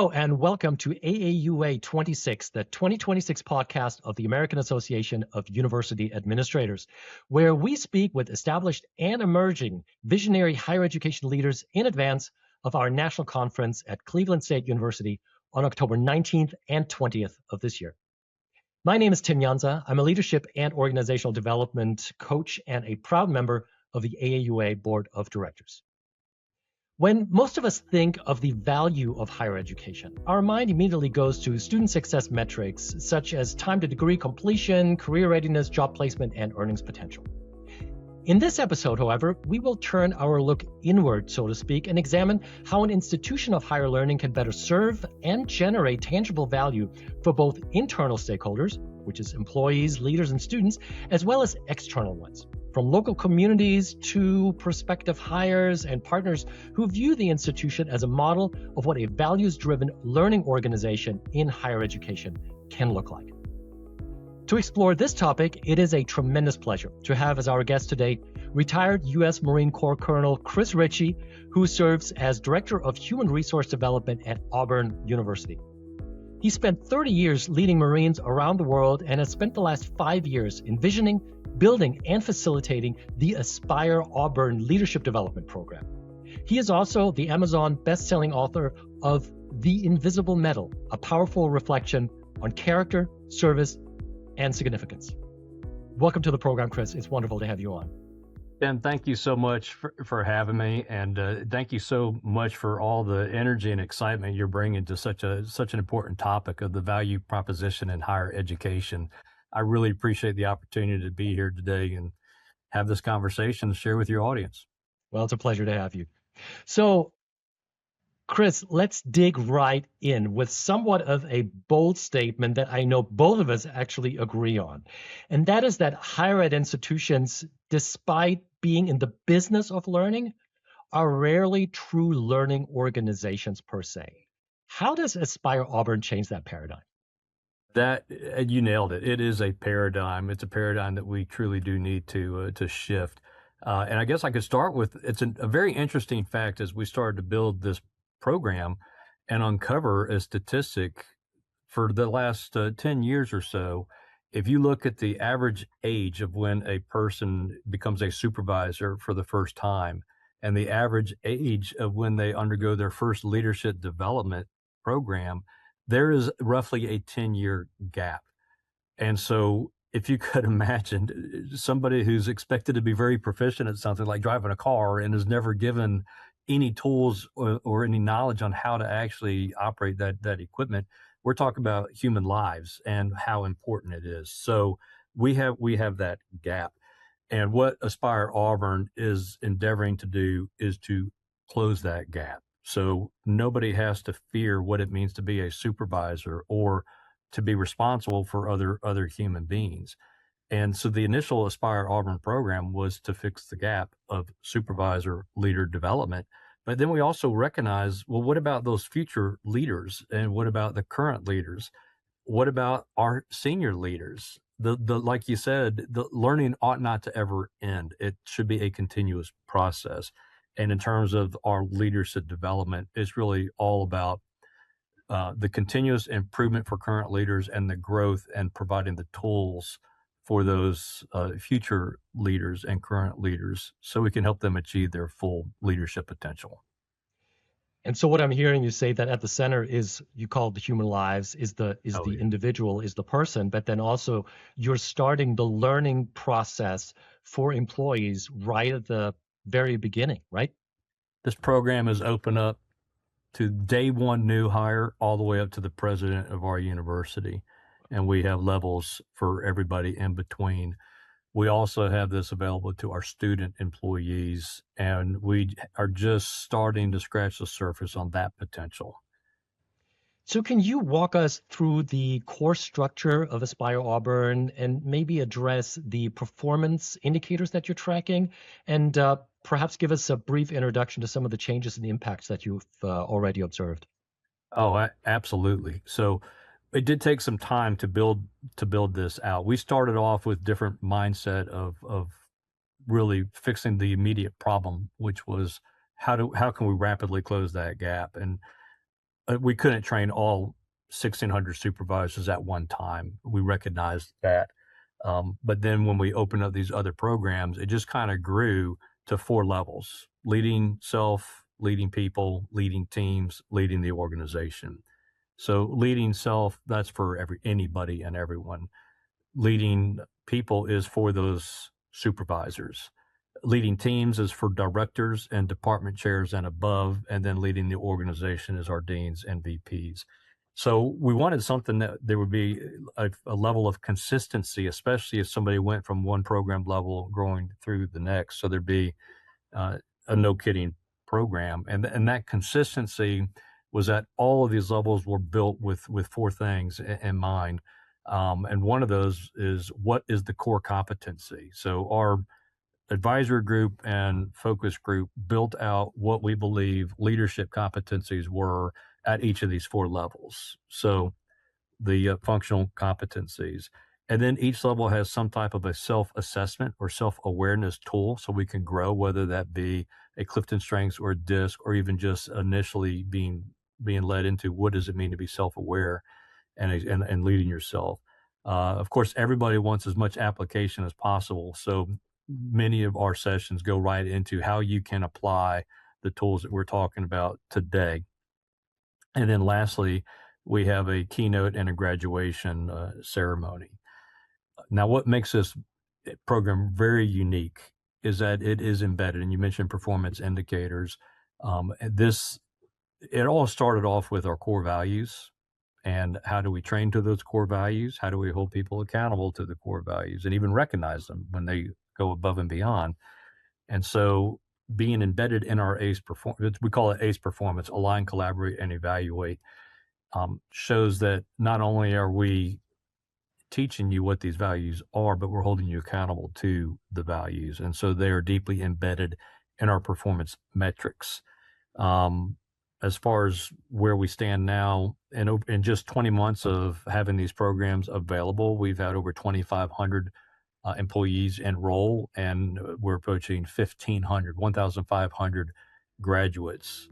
Hello and welcome to AAUA 26, the 2026 podcast of the American Association of University Administrators, where we speak with established and emerging visionary higher education leaders in advance of our national conference at Cleveland State University on October 19th and 20th of this year. My name is Tim Jansa. I'm a leadership and organizational development coach and a proud member of the AAUA Board of Directors. When most of us think of the value of higher education, our mind immediately goes to student success metrics such as time to degree completion, career readiness, job placement, and earnings potential. In this episode, however, we will turn our look inward, so to speak, and examine how an institution of higher learning can better serve and generate tangible value for both internal stakeholders, which is employees, leaders, and students, as well as external ones, from local communities to prospective hires and partners who view the institution as a model of what a values-driven learning organization in higher education can look like. To explore this topic, it is a tremendous pleasure to have as our guest today retired U.S. Marine Corps Colonel Chris Richie, who serves as Director of Human Resource Development at Auburn University. He spent 30 years leading Marines around the world and has spent the last 5 years envisioning, building, and facilitating the Aspire Auburn Leadership Development Program. He is also the Amazon best-selling author of The Invisible Medal, a powerful reflection on character, service, and significance. Welcome to the program, Chris. It's wonderful to have you on. Ben, thank you so much for having me, and thank you so much for all the energy and excitement you're bringing to such an important topic of the value proposition in higher education. I really appreciate the opportunity to be here today and have this conversation to share with your audience. Well, it's a pleasure to have you. So, Chris, let's dig right in with somewhat of a bold statement that I know both of us actually agree on. And that is that higher ed institutions, despite being in the business of learning, are rarely true learning organizations per se. How does Aspire Auburn change that paradigm? That you nailed it. It is a paradigm. It's a paradigm that we truly do need to shift. And I guess I could start with it's a very interesting fact as we started to build this program and uncover a statistic for the last 10 years or so. If you look at the average age of when a person becomes a supervisor for the first time and the average age of when they undergo their first leadership development program, there is roughly a 10-year gap. And so if you could imagine somebody who's expected to be very proficient at something like driving a car and is never given any tools or any knowledge on how to actually operate that equipment, we're talking about human lives and how important it is. So we have that gap. And what Aspire Auburn is endeavoring to do is to close that gap. So nobody has to fear what it means to be a supervisor or to be responsible for other human beings. And so the initial Aspire Auburn program was to fix the gap of supervisor leader development. But then we also recognize, well, what about those future leaders? And what about the current leaders? What about our senior leaders? The like you said, the learning ought not to ever end. It should be a continuous process. And in terms of our leadership development, it's really all about the continuous improvement for current leaders and the growth and providing the tools for those future leaders and current leaders so we can help them achieve their full leadership potential. And so what I'm hearing you say that at the center is, you call it the human lives, is the individual, is the person, but then also you're starting the learning process for employees right at the very beginning, right? This program is open up to day one new hire all the way up to the president of our university. And we have levels for everybody in between. We also have this available to our student employees, and we are just starting to scratch the surface on that potential. So can you walk us through the core structure of Aspire Auburn and maybe address the performance indicators that you're tracking, and perhaps give us a brief introduction to some of the changes and the impacts that you've already observed? Oh, absolutely. So it did take some time to build this out. We started off with different mindset of really fixing the immediate problem, which was how can we rapidly close that gap? And we couldn't train all 1,600 supervisors at one time. We recognized that. But then when we opened up these other programs, it just kind of grew to 4 levels: leading self, leading people, leading teams, leading the organization. So leading self, that's for anybody and everyone. Leading people is for those supervisors. Leading teams is for directors and department chairs and above, and then leading the organization is our deans and VPs. So we wanted something that there would be a level of consistency, especially if somebody went from one program level growing through the next. So there'd be a no kidding program, and that consistency was that all of these levels were built with 4 things in mind. And one of those is, what is the core competency? So our advisory group and focus group built out what we believe leadership competencies were at each of these 4 levels. So the functional competencies. And then each level has some type of a self-assessment or self-awareness tool so we can grow, whether that be a Clifton Strengths or a DISC, or even just initially being led into what does it mean to be self-aware and leading yourself. Of course, everybody wants as much application as possible. So many of our sessions go right into how you can apply the tools that we're talking about today. And then lastly, we have a keynote and a graduation ceremony. Now, what makes this program very unique is that it is embedded, and you mentioned performance indicators. It all started off with our core values. And how do we train to those core values? How do we hold people accountable to the core values and even recognize them when they go above and beyond? And so being embedded in our ACE performance, we call it ACE performance: align, collaborate, and evaluate, shows that not only are we teaching you what these values are, but we're holding you accountable to the values. And so they are deeply embedded in our performance metrics. As far as where we stand now, in just 20 months of having these programs available, we've had over 2,500 employees enroll, and we're approaching 1,500 graduates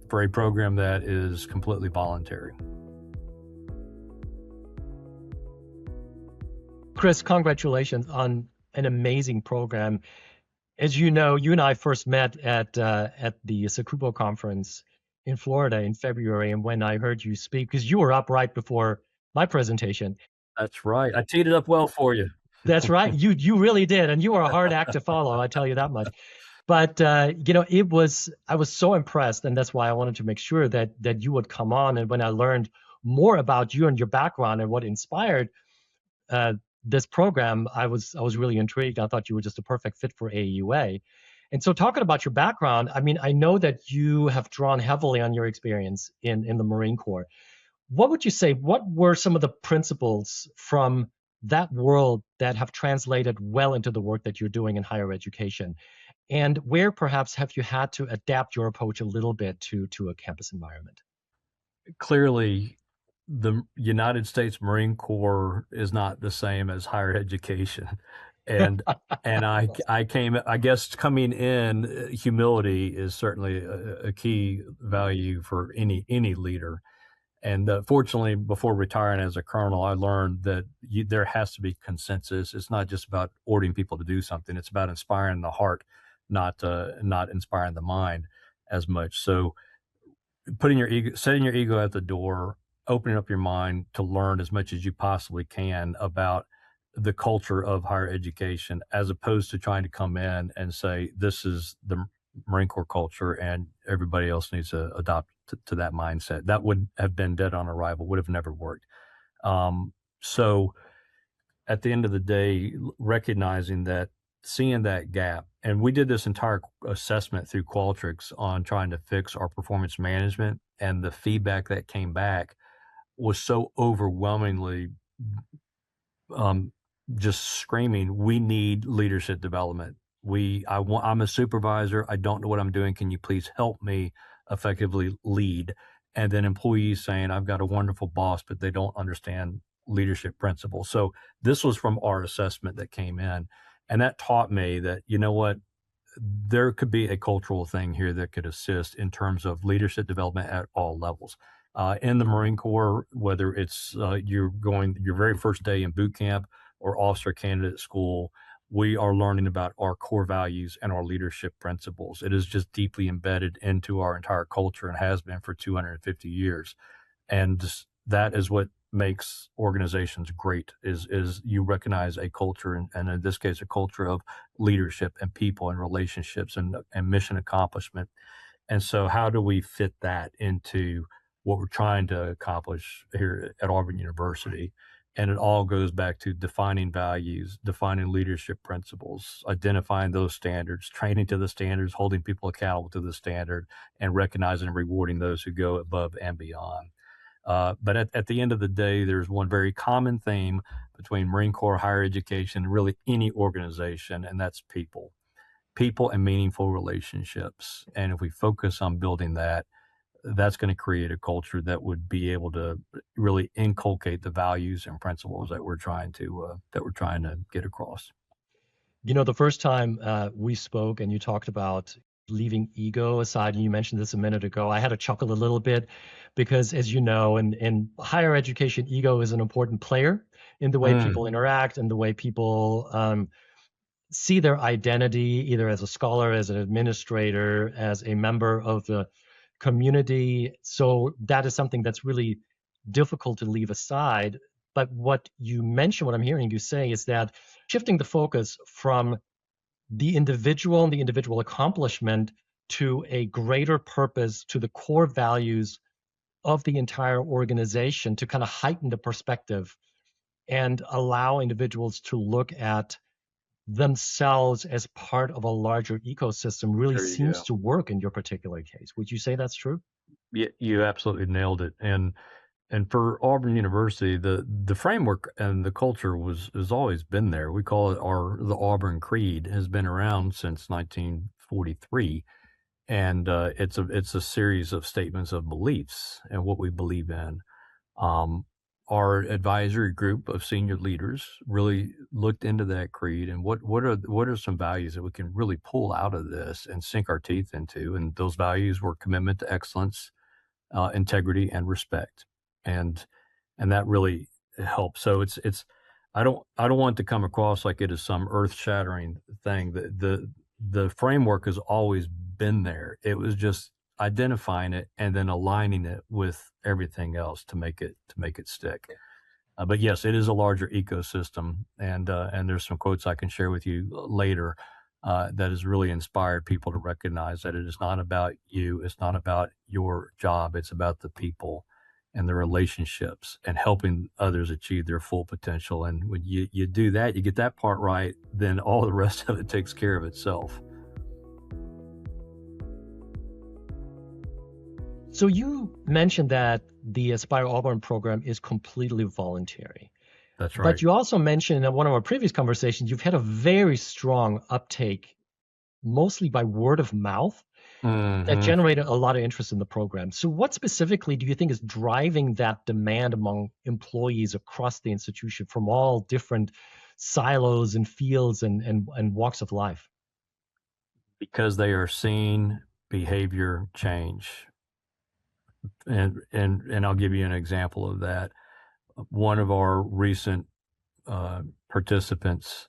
for a program that is completely voluntary. Chris, congratulations on an amazing program. As you know, you and I first met at the Sakubo conference in Florida in February, and when I heard you speak, because you were up right before my presentation. That's right. I teed it up well for you. That's right. You really did, and you were a hard act to follow. I tell you that much. But I was so impressed, and that's why I wanted to make sure that you would come on. And when I learned more about you and your background and what inspired this program, I was really intrigued. I thought you were just a perfect fit for AAUA. And so, talking about your background, I mean, I know that you have drawn heavily on your experience in the Marine Corps. What would you say? What were some of the principles from that world that have translated well into the work that you're doing in higher education? And where perhaps have you had to adapt your approach a little bit to a campus environment? Clearly, the United States Marine Corps is not the same as higher education. And I guess coming in, humility is certainly a key value for any leader. And fortunately, before retiring as a colonel, I learned that there has to be consensus. It's not just about ordering people to do something. It's about inspiring the heart, not inspiring the mind as much. So setting your ego at the door, opening up your mind to learn as much as you possibly can about the culture of higher education, as opposed to trying to come in and say, this is the Marine Corps culture and everybody else needs to adopt to that mindset. That would have been dead on arrival, would have never worked. So at the end of the day, recognizing that, seeing that gap, and we did this entire assessment through Qualtrics on trying to fix our performance management, and the feedback that came back was so overwhelmingly just screaming, we need leadership development. I'm a supervisor. I don't know what I'm doing. Can you please help me effectively lead? And then employees saying, I've got a wonderful boss, but they don't understand leadership principles. So this was from our assessment that came in. And that taught me that, you know what, there could be a cultural thing here that could assist in terms of leadership development at all levels. In the Marine Corps, whether it's you're going your very first day in boot camp or officer candidate school, we are learning about our core values and our leadership principles. It is just deeply embedded into our entire culture and has been for 250 years. And that is what makes organizations great is you recognize a culture, and in this case, a culture of leadership and people and relationships and mission accomplishment. And so how do we fit that into what we're trying to accomplish here at Auburn University? And it all goes back to defining values, defining leadership principles, identifying those standards, training to the standards, holding people accountable to the standard, and recognizing and rewarding those who go above and beyond. But at the end of the day, there's one very common theme between Marine Corps, higher education, and really any organization, and that's people and meaningful relationships. And if we focus on building that, that's going to create a culture that would be able to really inculcate the values and principles that we're trying to get across. You know, the first time we spoke and you talked about leaving ego aside, and you mentioned this a minute ago, I had to chuckle a little bit because, as you know, in higher education, ego is an important player in the way people interact and the way people see their identity, either as a scholar, as an administrator, as a member of the community. So that is something that's really difficult to leave aside. But what you mentioned, what I'm hearing you say, is that shifting the focus from the individual and the individual accomplishment to a greater purpose, to the core values of the entire organization, to kind of heighten the perspective and allow individuals to look at themselves as part of a larger ecosystem really seems to work in your particular case. Would you say that's true? Yeah, you absolutely nailed it. And for Auburn University, the framework and the culture has always been there. We call it the Auburn Creed. It has been around since 1943, and it's a series of statements of beliefs and what we believe in. Our advisory group of senior leaders really looked into that creed and what are some values that we can really pull out of this and sink our teeth into. And those values were commitment to excellence, integrity, and respect. And that really helps. So it's I don't want it to come across like it is some earth-shattering thing. The framework has always been there. It was just identifying it and then aligning it with everything else to make it stick. But yes, it is a larger ecosystem, and there's some quotes I can share with you later that has really inspired people to recognize that it is not about you, it's not about your job, it's about the people and the relationships and helping others achieve their full potential. And when you do that, you get that part right, then all the rest of it takes care of itself. So you mentioned that the Aspire Auburn program is completely voluntary. That's right. But you also mentioned in one of our previous conversations, you've had a very strong uptake, mostly by word of mouth, that generated a lot of interest in the program. So what specifically do you think is driving that demand among employees across the institution from all different silos and fields and walks of life? Because they are seeing behavior change. And I'll give you an example of that. One of our recent participants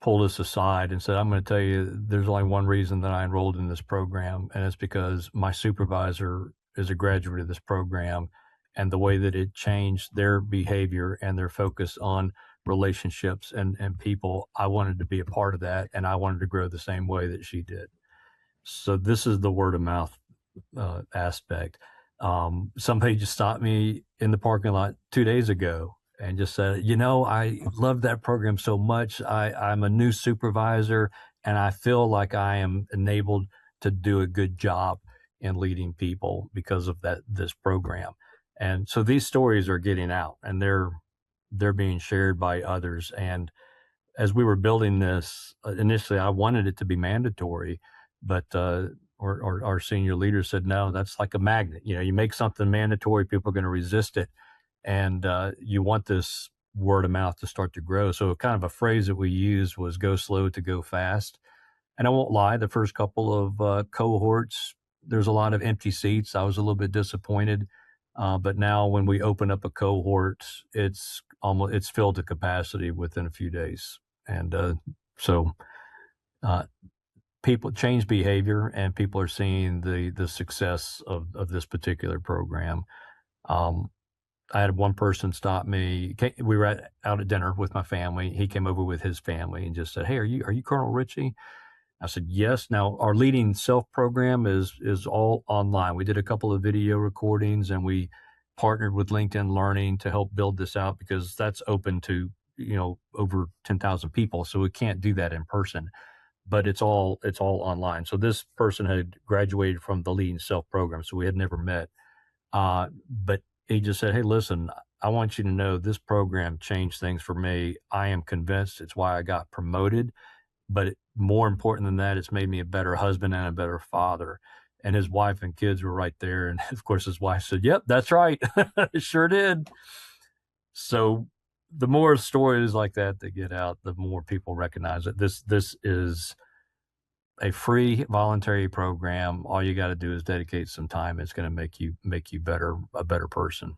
pulled us aside and said, I'm going to tell you, there's only one reason that I enrolled in this program, and it's because my supervisor is a graduate of this program, and the way that it changed their behavior and their focus on relationships and people, I wanted to be a part of that, and I wanted to grow the same way that she did. So this is the word of mouth aspect. Somebody just stopped me in the parking lot 2 days ago and just said, I love that program so much. I'm a new supervisor and I feel like I am enabled to do a good job in leading people because of this program. And so these stories are getting out and they're being shared by others. And as we were building this, initially I wanted it to be mandatory, but our senior leaders said, no, that's like a magnet. You make something mandatory, people are going to resist it. And you want this word of mouth to start to grow. So kind of a phrase that we used was go slow to go fast. And I won't lie, the first couple of cohorts, there's a lot of empty seats. I was a little bit disappointed. But now when we open up a cohort, it's filled to capacity within a few days. And so people change behavior, and people are seeing the success of this particular program. I had one person stop me. We were out at dinner with my family. He came over with his family and just said, "Hey, are you Colonel Richie?" I said, "Yes." Now, our Leading Self program is all online. We did a couple of video recordings, and we partnered with LinkedIn Learning to help build this out, because that's open to, over 10,000 people. So we can't do that in person, but it's all online. So this person had graduated from the Leading Self program, so we had never met. But he just said, "Hey, listen, I want you to know this program changed things for me. I am convinced it's why I got promoted. But more important than that, it's made me a better husband and a better father." And his wife and kids were right there. And of course, his wife said, "Yep, that's right." It sure did. So the more stories like that get out, the more people recognize that this is a free voluntary program. All you got to do is dedicate some time. It's going to make you a better person.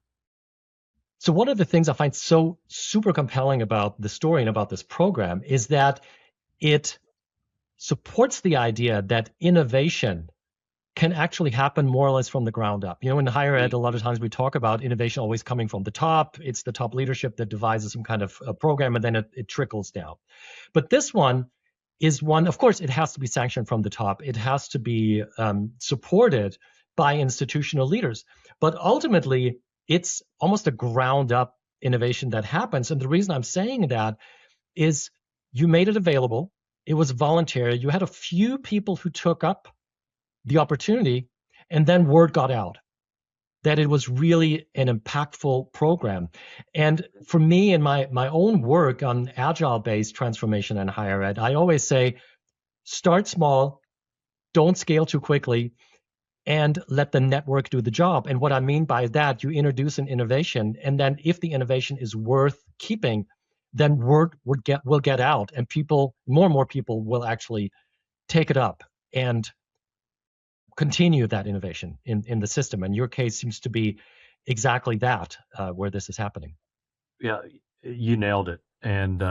So one of the things I find so super compelling about the story and about this program is that it supports the idea that innovation can actually happen more or less from the ground up. In higher ed, a lot of times we talk about innovation always coming from the top. It's the top leadership that devises some kind of a program, and then it trickles down. But this one is one, of course, it has to be sanctioned from the top. It has to be supported by institutional leaders. But ultimately, it's almost a ground up innovation that happens. And the reason I'm saying that is you made it available. It was voluntary. You had a few people who took up the opportunity, and then word got out that it was really an impactful program. And for me, in my own work on agile-based transformation in higher ed, I always say, start small, don't scale too quickly, and let the network do the job. And what I mean by that, you introduce an innovation, and then if the innovation is worth keeping, then word will get out, and more and more people will actually take it up and continue that innovation in the system. And your case seems to be exactly that, where this is happening. Yeah, you nailed it. And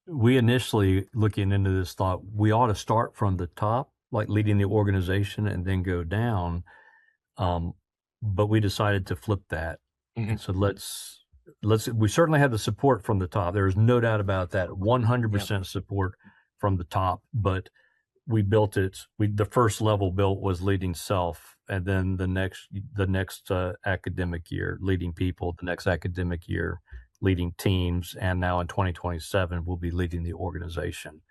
we initially, looking into this, thought we ought to start from the top, like leading the organization, and then go down. But we decided to flip that. Mm-hmm. And so we certainly have the support from the top. There's no doubt about that. 100% support from the top. But we built it. The first level built was Leading Self, and then the next academic year, Leading People. The next academic year, Leading Teams, and now in 2027, we'll be leading the organization.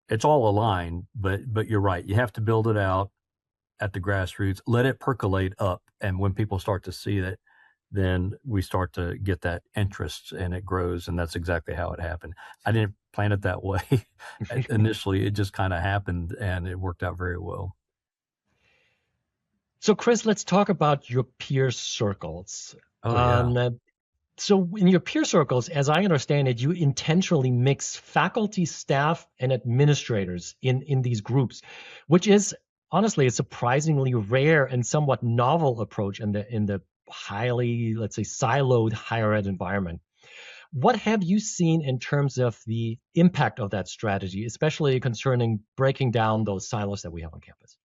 It's all aligned, but you're right. You have to build it out at the grassroots, let it percolate up, and when people start to see it, then we start to get that interest, and it grows. And that's exactly how it happened. I didn't plan it that way. Initially, it just kind of happened, and it worked out very well. So, Chris, let's talk about your peer circles. So in your peer circles, as I understand it, you intentionally mix faculty, staff, and administrators in these groups, which is honestly a surprisingly rare and somewhat novel approach in the highly, let's say, siloed higher ed environment. What have you seen in terms of the impact of that strategy, especially concerning breaking down those silos that we have on campus?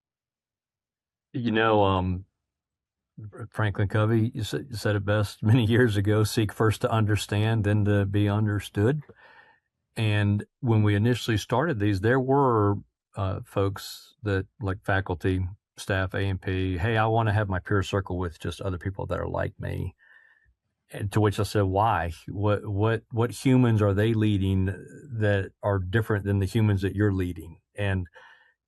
Franklin Covey said it best many years ago: seek first to understand, then to be understood. And when we initially started these, there were folks that, like faculty, staff, A&P, "Hey, I want to have my peer circle with just other people that are like me." And to which I said, "Why? What humans are they leading that are different than the humans that you're leading?" And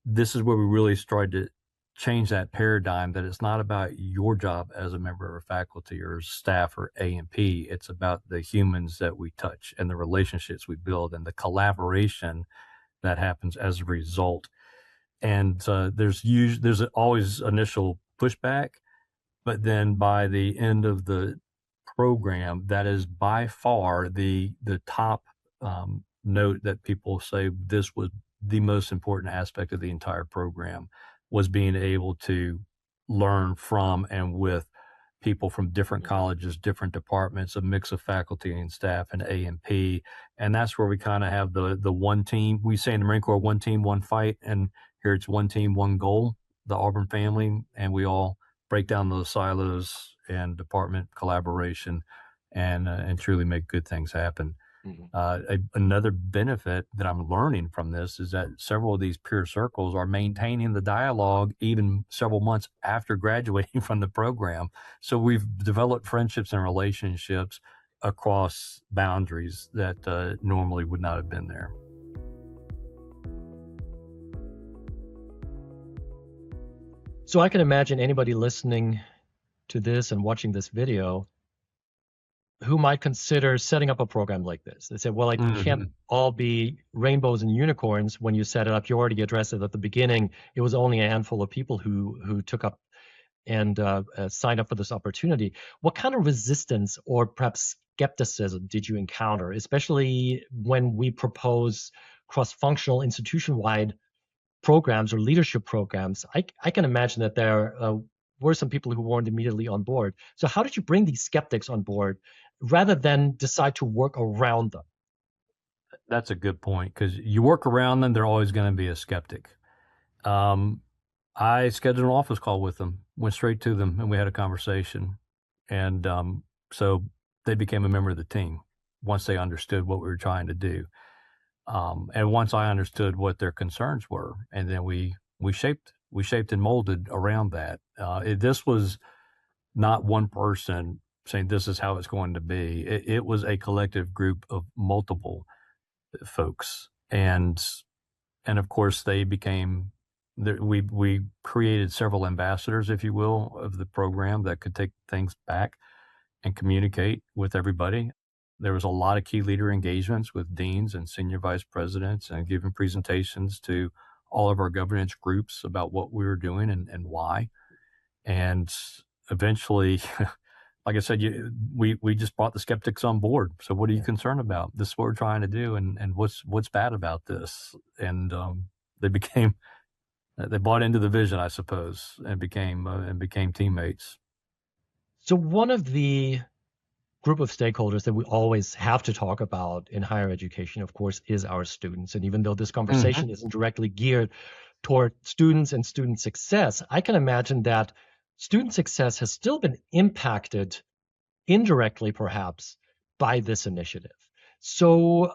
this is where we really started to change that paradigm, that it's not about your job as a member of faculty or staff or A&P. It's about the humans that we touch and the relationships we build and the collaboration that happens as a result. And there's always initial pushback, but then by the end of the program, that is by far the top note that people say this was the most important aspect of the entire program, was being able to learn from and with people from different colleges, different departments, a mix of faculty and staff and A&P. And that's where we kind of have the one team. We say in the Marine Corps, one team, one fight. And here it's one team, one goal, the Auburn family. And we all break down those silos and department collaboration and truly make good things happen. Another benefit that I'm learning from this is that several of these peer circles are maintaining the dialogue even several months after graduating from the program. So we've developed friendships and relationships across boundaries that normally would not have been there. So I can imagine anybody listening to this and watching this video who might consider setting up a program like this. They say, well, it can't all be rainbows and unicorns when you set it up. You already addressed it at the beginning. It was only a handful of people who took up and signed up for this opportunity. What kind of resistance or perhaps skepticism did you encounter, especially when we propose cross-functional institution-wide programs or leadership programs? I can imagine that there were some people who weren't immediately on board. So how did you bring these skeptics on board rather than decide to work around them? That's a good point, because you work around them, they're always going to be a skeptic. I scheduled an office call with them, went straight to them, and we had a conversation. And so they became a member of the team once they understood what we were trying to do. And once I understood what their concerns were, and then we shaped and molded around that. This was not one person saying this is how it's going to be. It was a collective group of multiple folks, and of course they became. We created several ambassadors, if you will, of the program that could take things back and communicate with everybody. There was a lot of key leader engagements with deans and senior vice presidents and giving presentations to all of our governance groups about what we were doing and why. And eventually, like I said, we just brought the skeptics on board. So what are you concerned about? This is what we're trying to do. And what's bad about this? And they bought into the vision, I suppose, and became teammates. So one of the group of stakeholders that we always have to talk about in higher education, of course, is our students. And even though this conversation isn't directly geared toward students and student success, I can imagine that student success has still been impacted indirectly, perhaps, by this initiative. So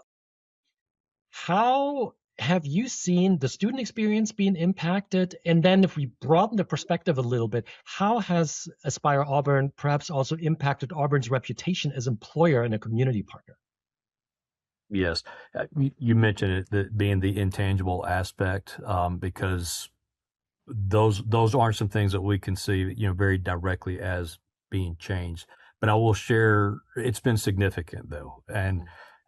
how have you seen the student experience being impacted? And then if we broaden the perspective a little bit, how has Aspire Auburn perhaps also impacted Auburn's reputation as employer and a community partner? Yes. You mentioned it, that being the intangible aspect, because those aren't some things that we can see, very directly as being changed. But I will share, it's been significant though. And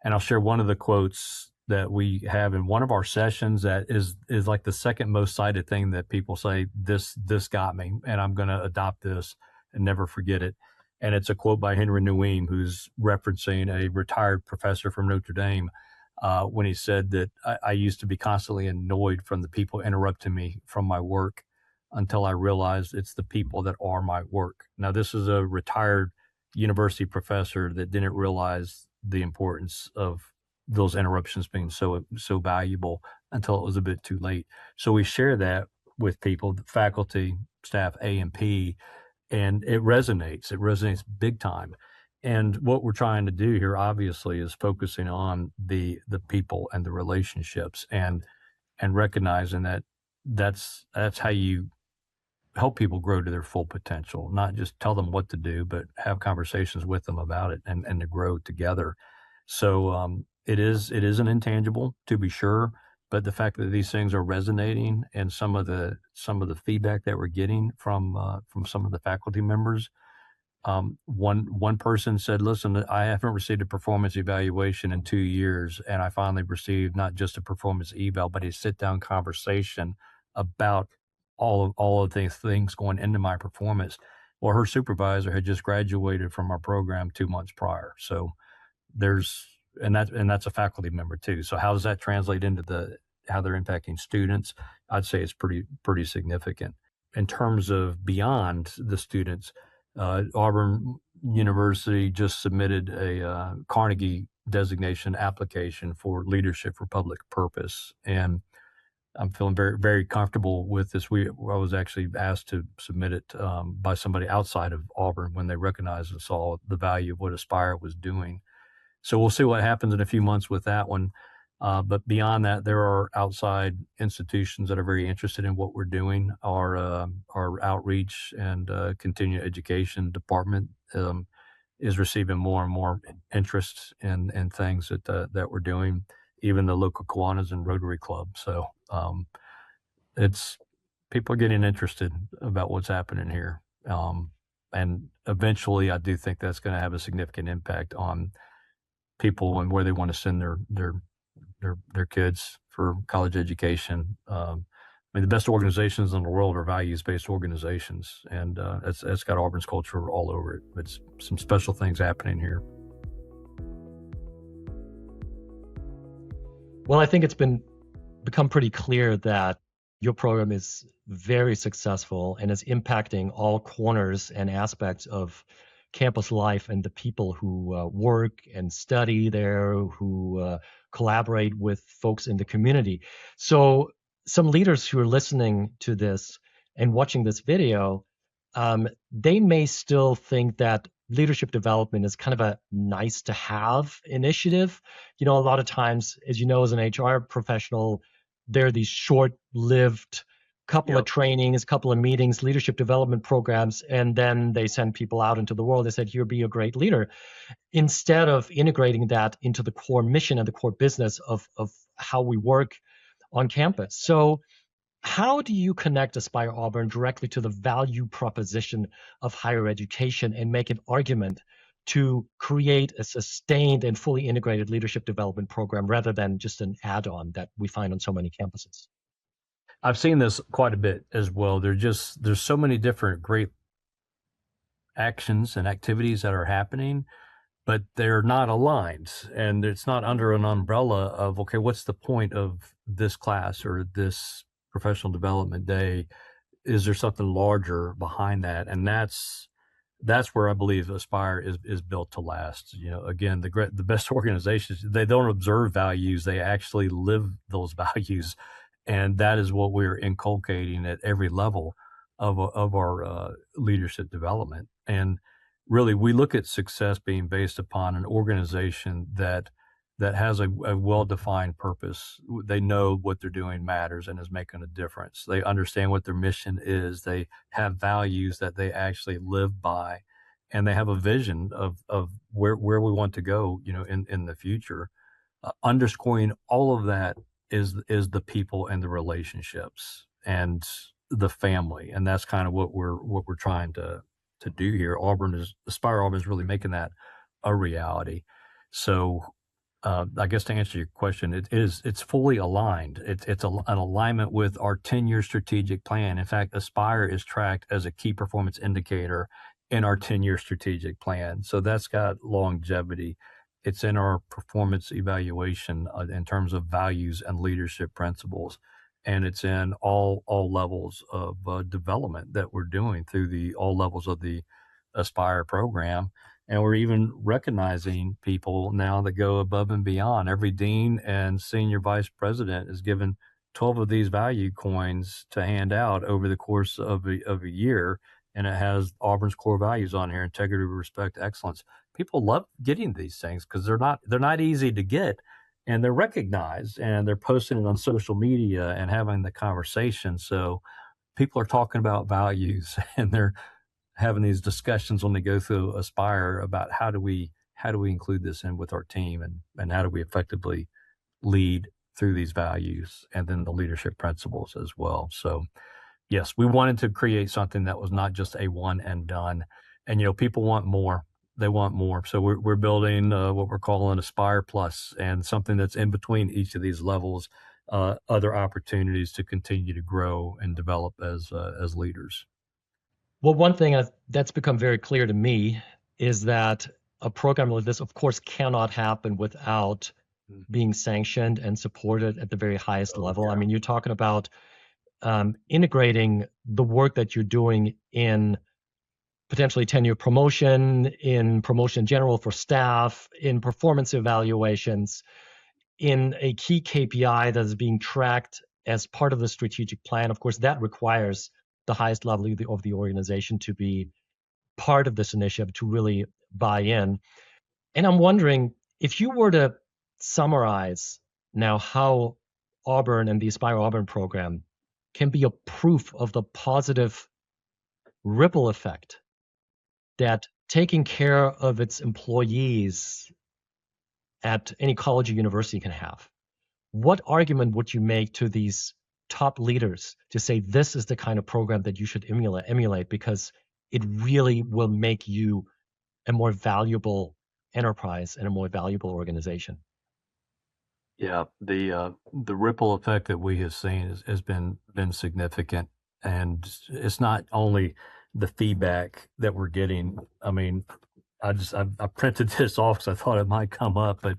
I'll share one of the quotes that we have in one of our sessions that is like the second most cited thing that people say, this got me, and I'm going to adopt this and never forget it. And it's a quote by Henry Nguyen, who's referencing a retired professor from Notre Dame, when he said that I used to be constantly annoyed from the people interrupting me from my work until I realized it's the people that are my work. Now, this is a retired university professor that didn't realize the importance of those interruptions being so valuable until it was a bit too late. So we share that with people, faculty, staff, A&P, and it resonates. It resonates big time. And what we're trying to do here, obviously, is focusing on the people and the relationships, and recognizing that that's how you help people grow to their full potential. Not just tell them what to do, but have conversations with them about it and to grow together. So it is an intangible, to be sure, but the fact that these things are resonating and some of the feedback that we're getting from some of the faculty members. One person said, "Listen, I haven't received a performance evaluation in 2 years, and I finally received not just a performance eval, but a sit-down conversation about all of these things going into my performance." Well, her supervisor had just graduated from our program 2 months prior, so that's a faculty member too. So how does that translate into how they're impacting students? I'd say it's pretty significant. in terms of beyond the students, Auburn University just submitted a Carnegie designation application for leadership for public purpose, and I'm feeling very, very comfortable with this. I was actually asked to submit it by somebody outside of Auburn when they recognized and saw the value of what Aspire was doing. So we'll see what happens in a few months with that one. But beyond that, there are outside institutions that are very interested in what we're doing. Our outreach and continuing education department is receiving more and more interest in things that we're doing. Even the local Kiwanis and Rotary Club. So it's people are getting interested about what's happening here, and eventually, I do think that's going to have a significant impact on people and where they want to send their kids for college education. I mean, the best organizations in the world are values-based organizations, and it's got Auburn's culture all over it. It's some special things happening here. Well, I think it's become pretty clear that your program is very successful and is impacting all corners and aspects of campus life and the people who work and study there, who collaborate with folks in the community. So some leaders who are listening to this and watching this video, they may still think that leadership development is kind of a nice to have initiative. A lot of times, as you know, as an HR professional, there are these short-lived couple of trainings, couple of meetings, leadership development programs, and then they send people out into the world. They said, here, be a great leader, instead of integrating that into the core mission and the core business of how we work on campus. So how do you connect Aspire Auburn directly to the value proposition of higher education and make an argument to create a sustained and fully integrated leadership development program rather than just an add-on that we find on so many campuses? I've seen this quite a bit as well. There's so many different great actions and activities that are happening, but they're not aligned, and it's not under an umbrella of, okay, what's the point of this class or this professional development day? Is there something larger behind that? And that's where I believe Aspire is built to last. Again, the best organizations, they don't observe values, they actually live those values, and that is what we're inculcating at every level of our leadership development. And really, we look at success being based upon an organization that has a well-defined purpose. They know what they're doing matters and is making a difference. They understand what their mission is. They have values that they actually live by, and they have a vision of where we want to go, in the future. Underscoring all of that is the people and the relationships and the family, and that's kind of what we're trying to do here. Aspire Auburn is really making that a reality. So I guess to answer your question, it's fully aligned. It's an alignment with our 10-year strategic plan. In fact, Aspire is tracked as a key performance indicator in our 10-year strategic plan. So that's got longevity. It's in our performance evaluation in terms of values and leadership principles. And it's in all levels of development that we're doing through all levels of the Aspire program. And we're even recognizing people now that go above and beyond. Every dean and senior vice president is given 12 of these value coins to hand out over the course of a year. And it has Auburn's core values on here: integrity, respect, excellence. People love getting these things because they're not easy to get, and they're recognized, and they're posting it on social media and having the conversation. So people are talking about values, and they're having these discussions when they go through Aspire about how do we include this in with our team, and how do we effectively lead through these values, and then the leadership principles as well. So yes, we wanted to create something that was not just a one and done. And people want more. They want more. So we're building what we're calling Aspire Plus, and something that's in between each of these levels, other opportunities to continue to grow and develop as leaders. Well, one thing that's become very clear to me is that a program like this, of course, cannot happen without being sanctioned and supported at the very highest level. Yeah. I mean, you're talking about integrating the work that you're doing in potentially tenure promotion, in promotion in general for staff, in performance evaluations, in a key KPI that is being tracked as part of the strategic plan. Of course, that requires the highest level of the organization to be part of this initiative, to really buy in. And I'm wondering if you were to summarize now how Auburn and the Aspire Auburn program can be a proof of the positive ripple effect that taking care of its employees at any college or university can have. What argument would you make to these top leaders to say this is the kind of program that you should emulate because it really will make you a more valuable enterprise and a more valuable organization? Yeah, the ripple effect that we have seen has been significant, and it's not only the feedback that we're getting. I mean, I printed this off because I thought it might come up, but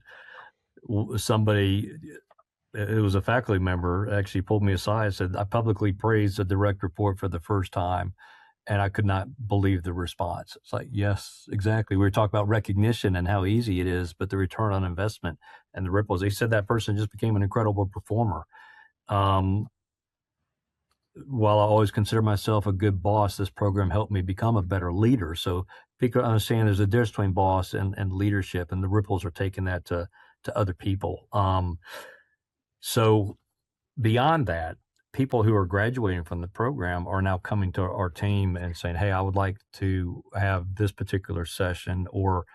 somebody, it was a faculty member, actually pulled me aside and said, "I publicly praised the direct report for the first time." And I could not believe the response. It's like, yes, exactly. We were talking about recognition and how easy it is, but the return on investment and the ripples. They said that person just became an incredible performer. While I always consider myself a good boss, this program helped me become a better leader. So people understand there's a difference between boss and leadership, and the ripples are taking that to other people. So beyond that, people who are graduating from the program are now coming to our team and saying, "Hey, I would like to have this particular session, or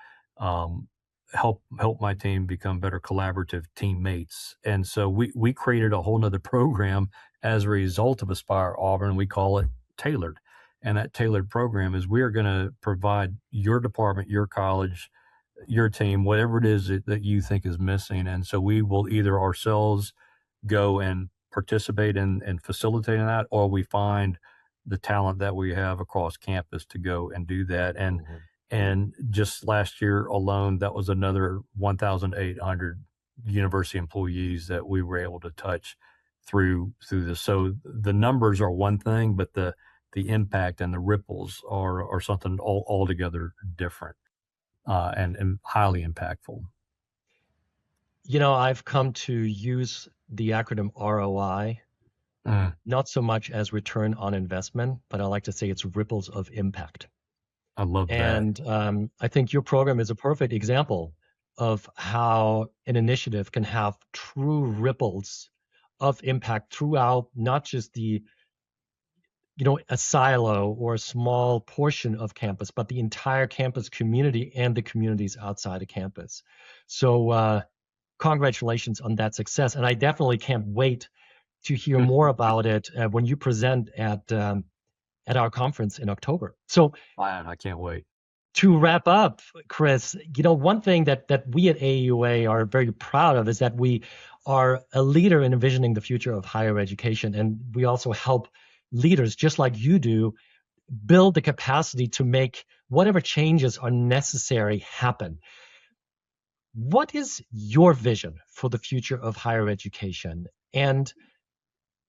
help my team become better collaborative teammates." And so we created a whole nother program as a result of Aspire Auburn. We call it Tailored, and that tailored program is we are going to provide your department, your college, your team, whatever it is that you think is missing. And so we will either ourselves go and participate in and facilitate in that, or we find the talent that we have across campus to go and do that. And just last year alone, that was another 1,800 university employees that we were able to touch through this. So the numbers are one thing, but the impact and the ripples are something altogether different, and highly impactful. You know, I've come to use the acronym ROI, not so much as return on investment, but I like to say it's ripples of impact. I love that. And I think your program is a perfect example of how an initiative can have true ripples of impact throughout not just the, a silo or a small portion of campus, but the entire campus community and the communities outside of campus. So congratulations on that success. And I definitely can't wait to hear more about it when you present at our conference in October. So I can't wait. To wrap up, Chris, one thing that we at AAUA are very proud of is that we are a leader in envisioning the future of higher education. And we also help leaders, just like you do, build the capacity to make whatever changes are necessary happen. What is your vision for the future of higher education? And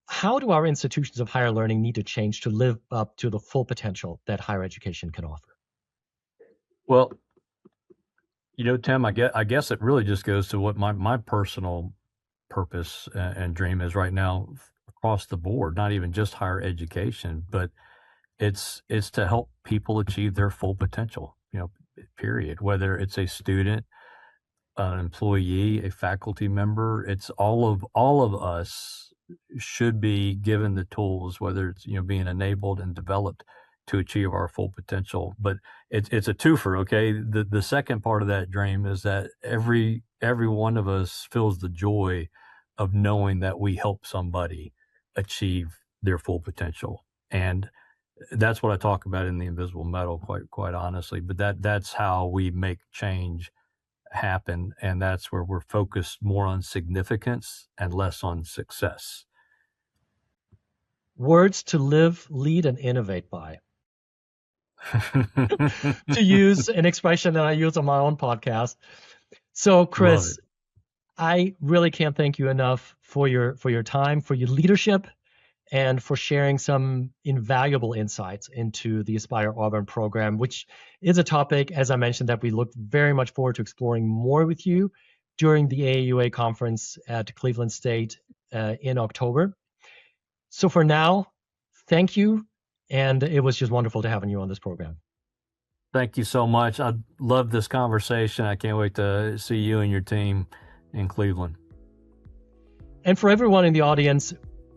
how do our institutions of higher learning need to change to live up to the full potential that higher education can offer? Well, Tim, I guess it really just goes to what my personal purpose and dream is right now across the board, not even just higher education, but it's to help people achieve their full potential, period. Whether it's a student, an employee, a faculty member, it's all of us should be given the tools, whether it's being enabled and developed to achieve our full potential. But it's a twofer, okay? The second part of that dream is that every one of us feels the joy of knowing that we help somebody achieve their full potential. And that's what I talk about in the invisible medal, quite honestly. But that's how we make change happen, and that's where we're focused more on significance and less on success. Words to live, lead, and innovate by. To use an expression that I use on my own podcast. So, Chris, I really can't thank you enough for your time, for your leadership, and for sharing some invaluable insights into the Aspire Auburn program, which is a topic, as I mentioned, that we look very much forward to exploring more with you during the AAUA conference at Cleveland State in October. So for now, thank you, and it was just wonderful to having you on this program. Thank you so much. I love this conversation. I can't wait to see you and your team in Cleveland. And for everyone in the audience,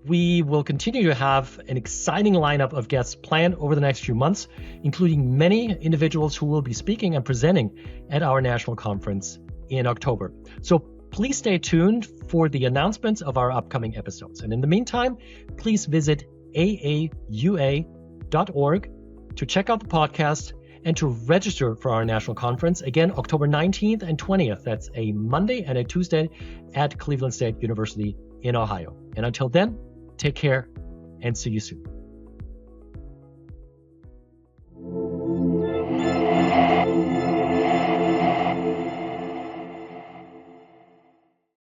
we will continue to have an exciting lineup of guests planned over the next few months, including many individuals who will be speaking and presenting at our national conference in October. So please stay tuned for the announcements of our upcoming episodes. And in the meantime, please visit AAUA.org to check out the podcast and to register for our national conference. Again, October 19th and 20th. That's a Monday and a Tuesday at Cleveland State University in Ohio. And until then, take care and see you soon.